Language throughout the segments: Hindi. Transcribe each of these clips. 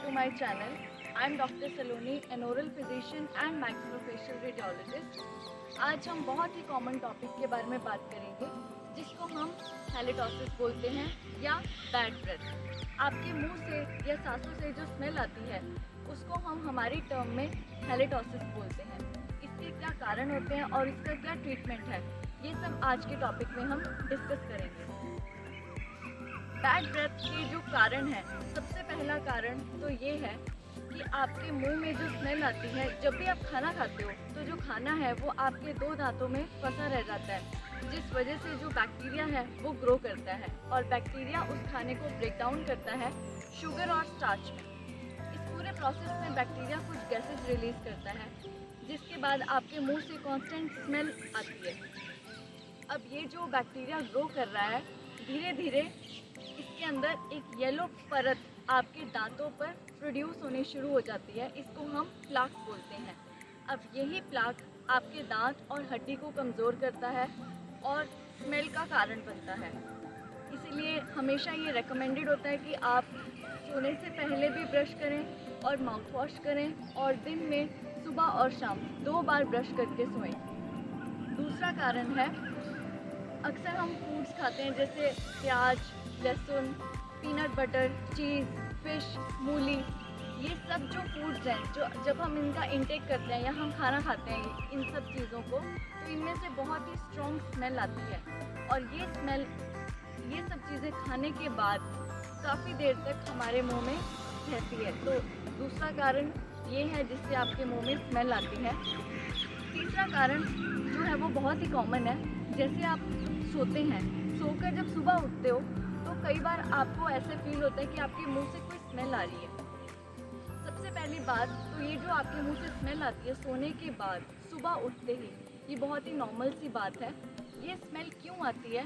to my channel. I am Dr. Saloni, an oral physician and maxillofacial radiologist. आज हम बहुत ही कॉमन टॉपिक के बारे में बात करेंगे जिसको हम हैलिटॉसिस बोलते हैं या बैड ब्रेथ। आपके मुंह से या सांसों से जो स्मेल आती है उसको हम हमारी टर्म में हैलिटॉसिस बोलते हैं। इसके क्या कारण होते हैं और इसका क्या ट्रीटमेंट है, ये सब आज के टॉपिक में हम डिस्कस करेंगे। बैड ब्रेथ के जो कारण है, सबसे पहला कारण तो ये है कि आपके मुंह में जो स्मेल आती है जब भी आप खाना खाते हो तो जो खाना है वो आपके दो दांतों में फंसा रह जाता है, जिस वजह से जो बैक्टीरिया है वो ग्रो करता है और बैक्टीरिया उस खाने को ब्रेक डाउन करता है शुगर और स्टार्च में। इस पूरे प्रोसेस में बैक्टीरिया कुछ गैसेस रिलीज करता है जिसके बाद आपके मुंह से कांस्टेंट स्मेल आती है। अब ये जो बैक्टीरिया ग्रो कर रहा है धीरे धीरे इसके अंदर एक येलो परत आपके दांतों पर प्रोड्यूस होनी शुरू हो जाती है। इसको हम प्लाक बोलते हैं। अब यही प्लाक आपके दांत और हड्डी को कमज़ोर करता है और स्मेल का कारण बनता है। इसीलिए हमेशा ये रेकमेंडेड होता है कि आप सोने से पहले भी ब्रश करें और माउथ वॉश करें और दिन में सुबह और शाम 2 बार ब्रश करके सोएं। दूसरा कारण है, अक्सर हम फूड्स खाते हैं जैसे प्याज, लहसुन, पीनट बटर, चीज़, फिश, मूली। ये सब जो फूड्स हैं जो जब हम इनका इंटेक करते हैं या हम खाना खाते हैं इन सब चीज़ों को, तो इनमें से बहुत ही स्ट्रॉन्ग स्मेल आती है और ये स्मेल ये सब चीज़ें खाने के बाद काफ़ी देर तक हमारे मुंह में रहती है। तो दूसरा कारण ये है जिससे आपके मुंह में स्मेल आती है। तीसरा कारण जो है वो बहुत ही कॉमन है। जैसे आप सोते हैं, सोकर जब सुबह उठते हो तो कई बार आपको ऐसे फील होता है कि आपके मुंह से कोई स्मेल आ रही है। सबसे पहली बात तो ये जो आपके मुंह से स्मेल आती है सोने के बाद सुबह उठते ही, ये बहुत ही नॉर्मल सी बात है। ये स्मेल क्यों आती है?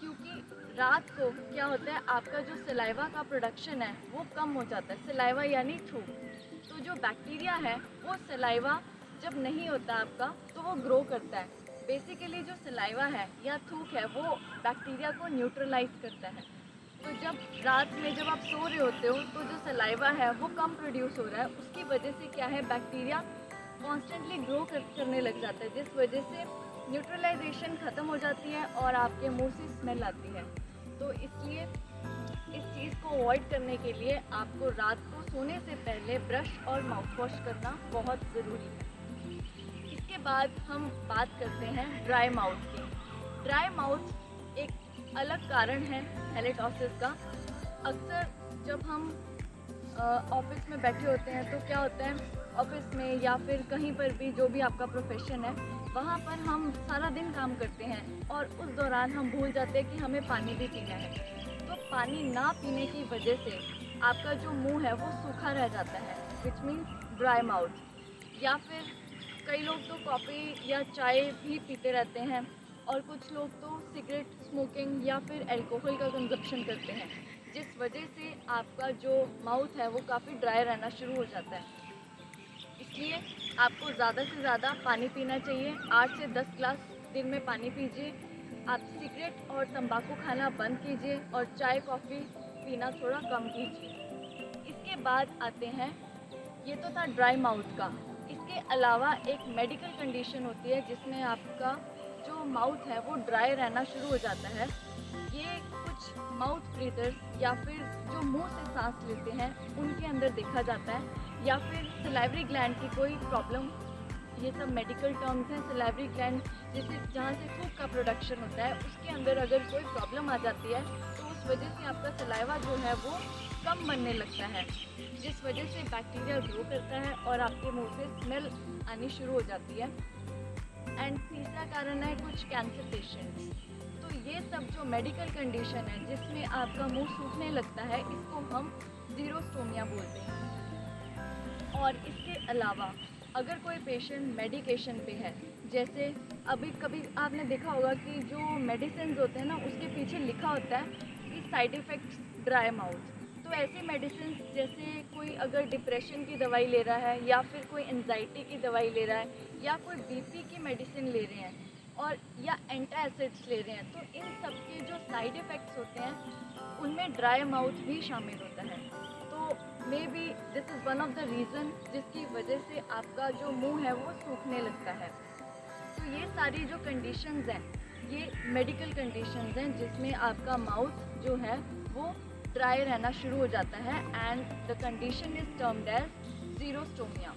क्योंकि रात को क्या होता है, आपका जो सलाइवा का प्रोडक्शन है वो कम हो जाता है। सलाइवा यानी थूक। तो जो बैक्टीरिया है वो सलाइवा जब नहीं होता आपका तो वो ग्रो करता है। बेसिकली जो सलाइवा है या थूक है वो बैक्टीरिया को न्यूट्रलाइज करता है। तो जब रात में जब आप सो रहे होते हो तो जो सलाइवा है वो कम प्रोड्यूस हो रहा है, उसकी वजह से क्या है, बैक्टीरिया कॉन्स्टेंटली ग्रो करने लग जाता है, जिस वजह से न्यूट्रलाइजेशन ख़त्म हो जाती है और आपके मुंह से स्मेल आती है। तो इसलिए इस चीज़ को अवॉइड करने के लिए आपको रात को सोने से पहले ब्रश और माउथ वॉश करना बहुत ज़रूरी है। इसके बाद हम बात करते हैं ड्राई माउथ की। ड्राई माउथ एक अलग कारण है हैलिटॉसिस का। अक्सर जब हम ऑफिस में बैठे होते हैं तो क्या होता है, ऑफिस में या फिर कहीं पर भी जो भी आपका प्रोफेशन है वहाँ पर हम सारा दिन काम करते हैं और उस दौरान हम भूल जाते हैं कि हमें पानी भी पीना है। तो पानी ना पीने की वजह से आपका जो मुंह है वो सूखा रह जाता है, विच मीन्स ड्राई माउथ। या फिर कई लोग तो कॉफ़ी या चाय भी पीते रहते हैं और कुछ लोग तो सिगरेट स्मोकिंग या फिर अल्कोहल का कंजप्शन करते हैं, जिस वजह से आपका जो माउथ है वो काफ़ी ड्राई रहना शुरू हो जाता है। इसलिए आपको ज़्यादा से ज़्यादा पानी पीना चाहिए। 8 से 10 ग्लास दिन में पानी पीजिए। आप सिगरेट और तंबाकू खाना बंद कीजिए और चाय कॉफ़ी पीना थोड़ा कम कीजिए। इसके बाद आते हैं, ये तो था ड्राई माउथ का। इसके अलावा एक मेडिकल कंडीशन होती है जिसमें आपका जो माउथ है वो ड्राई रहना शुरू हो जाता है। ये कुछ माउथ ब्रीदर्स या फिर जो मुंह से सांस लेते हैं उनके अंदर देखा जाता है, या फिर सलाइवरी ग्लैंड की कोई प्रॉब्लम। ये सब मेडिकल टर्म्स हैं। सलाइवरी ग्लैंड जैसे जहाँ से थूक का प्रोडक्शन होता है उसके अंदर अगर कोई प्रॉब्लम आ जाती है तो उस वजह से आपका सलाइवा जो है वो कम बनने लगता है, जिस वजह से बैक्टीरिया ग्रो करता है और आपके मुंह से स्मेल आनी शुरू हो जाती है। एंड तीसरा कारण है कुछ कैंसर पेशेंट्स। तो ये सब जो मेडिकल कंडीशन है जिसमें आपका मुंह सूखने लगता है, इसको हम ज़ीरोस्टोमिया बोलते हैं। और इसके अलावा अगर कोई पेशेंट मेडिकेशन पे है, जैसे अभी कभी आपने देखा होगा कि जो मेडिसिन होते हैं ना उसके पीछे लिखा होता है कि साइड इफ़ेक्ट्स ड्राई माउथ। तो ऐसी मेडिसिन जैसे कोई अगर डिप्रेशन की दवाई ले रहा है या फिर कोई एंजाइटी की दवाई ले रहा है या कोई बीपी की मेडिसिन ले रहे हैं, और या एंटासिड्स ले रहे हैं, तो इन सब के जो साइड इफ़ेक्ट्स होते हैं उनमें ड्राई माउथ भी शामिल होता है। तो may be this is one of the reason जिसकी वजह से आपका जो मुंह है वो सूखने लगता है। तो ये सारी जो कंडीशंस हैं ये मेडिकल कंडीशंस हैं जिसमें आपका माउथ जो है वो ड्राई रहना शुरू हो जाता है and the condition is termed as xerostomia.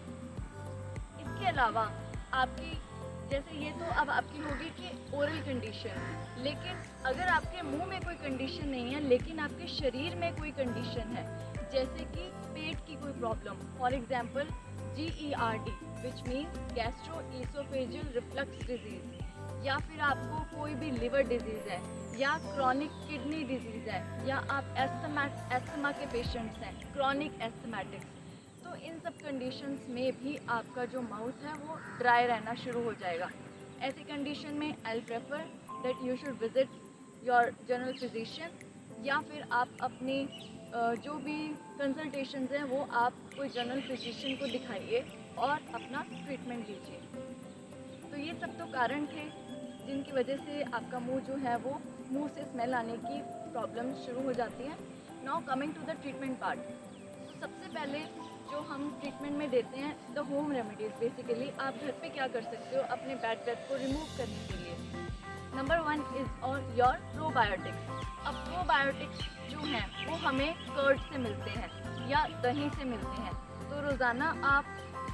इसके अलावा आपकी जैसे ये तो अब आपकी होगी कि ओरल कंडीशन, लेकिन अगर आपके मुंह में कोई कंडीशन नहीं है लेकिन आपके शरीर में कोई कंडीशन है, जैसे कि पेट की कोई problem, for example GERD which means gastroesophageal reflux disease, या फिर आपको कोई भी लिवर डिजीज़ है या क्रॉनिक किडनी डिजीज़ है, या आप एस्थमा के पेशेंट्स हैं, क्रॉनिक एस्थमेटिक्स, तो इन सब कंडीशंस में भी आपका जो माउथ है वो ड्राई रहना शुरू हो जाएगा। ऐसी कंडीशन में I prefer that you should visit your general physician, या फिर आप अपनी जो भी कंसल्टेशंस हैं वो आप कोई जनरल फिजिशियन को दिखाइए और अपना ट्रीटमेंट लीजिए। तो ये सब तो कारण थे जिनकी वजह से आपका मुंह जो है वो मुंह से स्मेल आने की प्रॉब्लम शुरू हो जाती है। Now coming to the treatment part, तो सबसे पहले जो हम ट्रीटमेंट में देते हैं द होम रेमेडीज़, बेसिकली आप घर पे क्या कर सकते हो अपने बैड ब्रेथ को रिमूव करने के लिए। नंबर 1 इज़ और योर प्रोबायोटिक्स। अब प्रोबायोटिक्स जो हैं वो हमें कर्ड से मिलते हैं या दही से मिलते हैं, तो रोज़ाना आप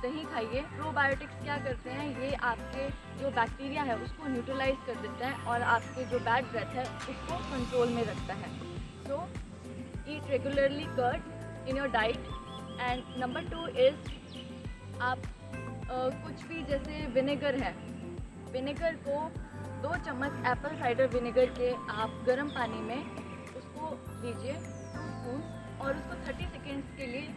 दही खाइए। प्रोबायोटिक्स क्या करते हैं, ये आपके जो बैक्टीरिया है उसको न्यूट्रलाइज कर देता है और आपके जो बैड ब्रेथ है उसको कंट्रोल में रखता है। So eat regularly curd in your diet. And number 2 is आप कुछ भी जैसे विनेगर है, विनेगर को 2 चम्मच एप्पल साइडर विनेगर के आप गर्म पानी में उसको लीजिए 2 स्पून, और उसको 30 सेकेंड्स के लिए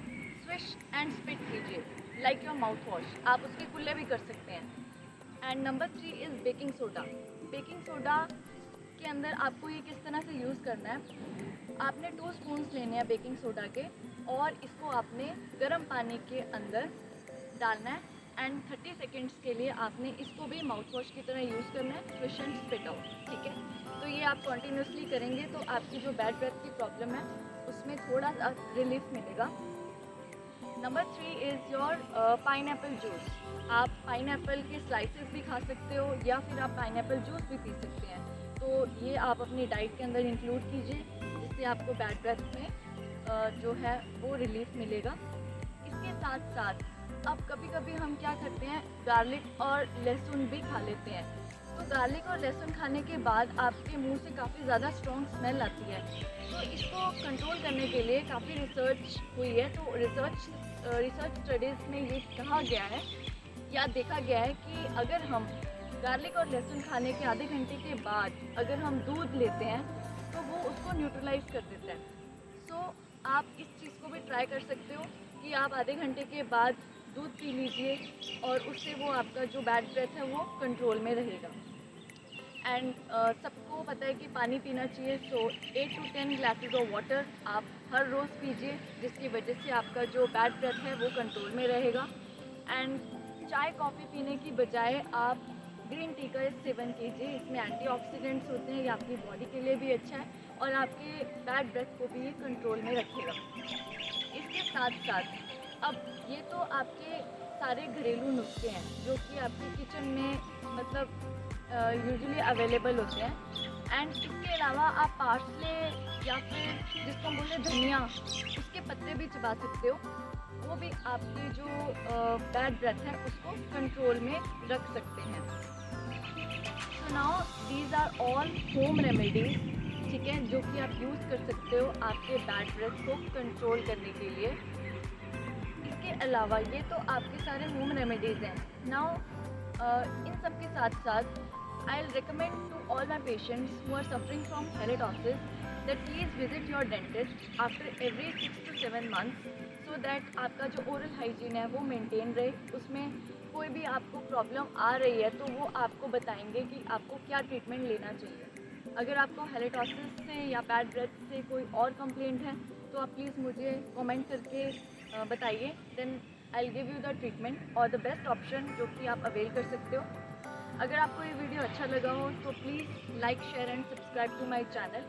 स्विश एंड स्पिट कीजिए लाइक योर माउथ वॉश। आप उसके कुल्ले भी कर सकते हैं। And number 3 is baking soda. Baking soda के अंदर आपको ये किस तरह से यूज़ करना है, आपने 2 स्पून्स लेने हैं बेकिंग सोडा के, और इसको आपने गर्म पानी के अंदर डालना है एंड 30 सेकेंड्स के लिए आपने इसको भी माउथ वॉश की तरह यूज़ करना है, स्विश एंड स्पिट आउट, ठीक है। तो ये आप कॉन्टीन्यूसली करेंगे तो आपकी जो बैड ब्रेथ की प्रॉब्लम है उसमें थोड़ा सा रिलीफ मिलेगा। Number 3 is your pineapple juice. आप पाइनएप्पल के स्लाइसेस भी खा सकते हो या फिर आप पाइनएप्पल जूस भी पी सकते हैं। तो ये आप अपनी डाइट के अंदर इंक्लूड कीजिए जिससे आपको बैड ब्रेथ में जो है वो रिलीफ मिलेगा। इसके साथ साथ अब कभी कभी हम क्या करते हैं, गार्लिक और लहसुन भी खा लेते हैं। तो गार्लिक और लहसुन खाने के बाद आपके मुंह से काफ़ी ज़्यादा स्ट्रॉन्ग स्मेल आती है। तो इसको कंट्रोल करने के लिए काफ़ी रिसर्च हुई है। तो रिसर्च स्टडीज़ में ये कहा गया है या देखा गया है कि अगर हम गार्लिक और लहसुन खाने के आधे घंटे के बाद अगर हम दूध लेते हैं तो वो उसको न्यूट्रलाइज कर देता है। सो आप इस चीज़ को भी ट्राई कर सकते हो कि आप आधे घंटे के बाद दूध पी लीजिए और उससे वो आपका जो बैड ब्रेथ है वो कंट्रोल में रहेगा। एंड सबको पता है कि पानी पीना चाहिए, सो 8 to 10 ग्लासेस ऑफ वाटर आप हर रोज़ पीजिए जिसकी वजह से आपका जो बैड ब्रेथ है वो कंट्रोल में रहेगा। एंड चाय कॉफ़ी पीने की बजाय आप ग्रीन टी का सेवन कीजिए, इसमें एंटीऑक्सीडेंट्स होते हैं, ये आपकी बॉडी के लिए भी अच्छा है और आपके बैड ब्रेथ को भी ये कंट्रोल में रखेगा। इसके साथ साथ अब ये तो आपके सारे घरेलू नुस्खे हैं जो कि आपके किचन में मतलब यूजुअली अवेलेबल होते हैं। एंड इसके अलावा आप पार्सले या फिर जिसको हम बोलते हैं धनिया, उसके पत्ते भी चबा सकते हो, वो भी आपकी जो बैड ब्रेथ है उसको कंट्रोल में रख सकते हैं। So now these are all home remedies, ठीक है, जो कि आप यूज़ कर सकते हो आपके बैड ब्रेथ को कंट्रोल करने के लिए। इसके अलावा ये तो आपके सारे होम रेमेडीज़ हैं। नाउ इन सब के साथ साथ I'll recommend to all my patients who are suffering from halitosis that please visit your dentist after every 6 to 7 months so that आपका जो oral hygiene है वो maintain रहे, उसमें कोई भी आपको प्रॉब्लम आ रही है तो वो आपको बताएंगे कि आपको क्या ट्रीटमेंट लेना चाहिए। अगर आपको halitosis से या बैड ब्रेथ से कोई और कंप्लेंट है तो आप प्लीज़ मुझे कमेंट करके बताइए, then I'll give you the treatment और the best option जो कि आप अवेल कर सकते हो। अगर आपको ये वीडियो अच्छा लगा हो तो please like share and subscribe to my channel.